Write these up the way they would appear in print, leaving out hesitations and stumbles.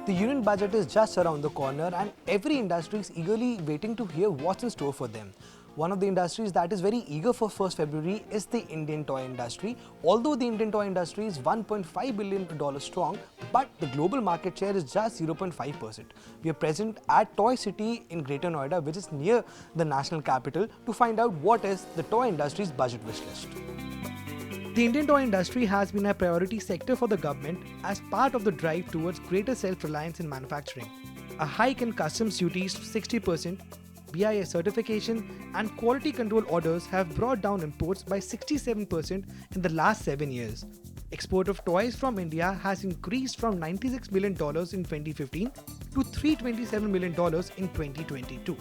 The union budget is just around the corner and every industry is eagerly waiting to hear what's in store for them. One of the industries that is very eager for 1st February is the Indian toy industry. Although the Indian toy industry is $1.5 billion strong, but the global market share is just 0.5%. We are present at Toy City in Greater Noida, which is near the national capital, to find out what is the toy industry's budget wish list. The Indian toy industry has been a priority sector for the government as part of the drive towards greater self-reliance in manufacturing. A hike in customs duties to 60%, BIS certification and quality control orders have brought down imports by 67% in the last 7 years. Export of toys from India has increased from $96 million in 2015 to $327 million in 2022.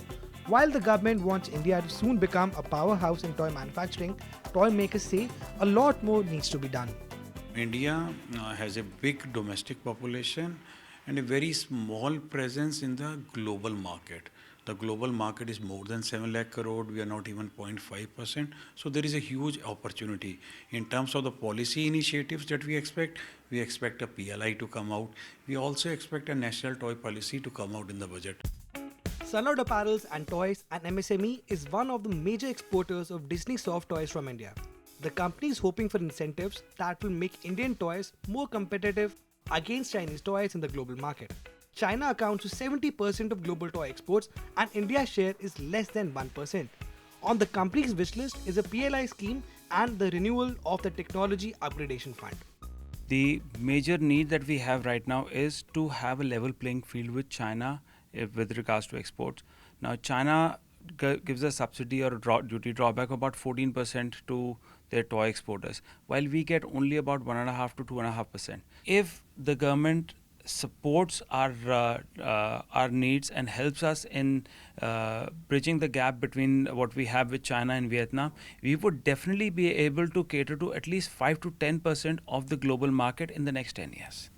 While the government wants India to soon become a powerhouse in toy manufacturing, toy makers say a lot more needs to be done. India has a big domestic population and a very small presence in the global market. The global market is more than 7 lakh crore, we are not even 0.5%. So there is a huge opportunity. In terms of the policy initiatives that we expect a PLI to come out. We also expect a national toy policy to come out in the budget. Sunlord Apparels and Toys and MSME is one of the major exporters of Disney soft toys from India. The company is hoping for incentives that will make Indian toys more competitive against Chinese toys in the global market. China accounts for 70% of global toy exports and India's share is less than 1%. On the company's wish list is a PLI scheme and the renewal of the Technology Upgradation Fund. The major need that we have right now is to have a level playing field with China with regards to exports. Now, China gives a subsidy or duty drawback of about 14% to their toy exporters, while we get only about 1.5 to 2.5%. If the government supports our needs and helps us in bridging the gap between what we have with China and Vietnam, we would definitely be able to cater to at least 5 to 10% of the global market in the next 10 years.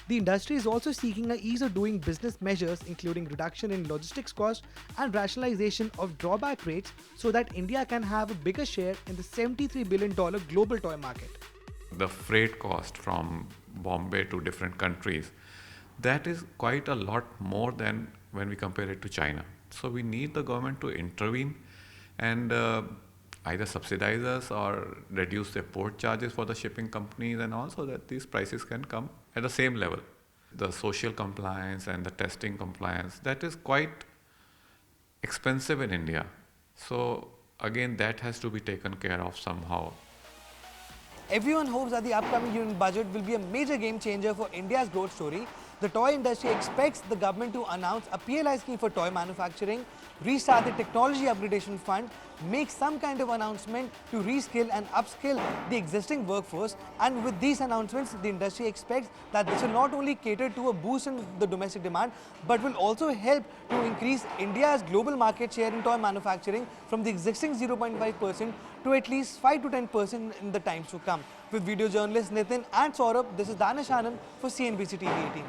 The industry is also seeking a ease of doing business measures including reduction in logistics costs and rationalization of drawback rates so that India can have a bigger share in the $73 billion global toy market. The freight cost from Bombay to different countries, that is quite a lot more than when we compare it to China. So we need the government to intervene and either subsidize us or reduce the port charges for the shipping companies, and also that these prices can come at the same level. The social compliance and the testing compliance, that is quite expensive in India. So again, that has to be taken care of somehow. Everyone hopes that the upcoming union budget will be a major game changer for India's growth story. The toy industry expects the government to announce a PLI scheme for toy manufacturing, restart the Technology Upgradation Fund, make some kind of announcement to reskill and upskill the existing workforce. And with these announcements, the industry expects that this will not only cater to a boost in the domestic demand, but will also help to increase India's global market share in toy manufacturing from the existing 0.5% to at least 5 to 10% in the times to come. With video journalists Nitin and Saurabh, this is Daanish Anand for CNBC-TV18.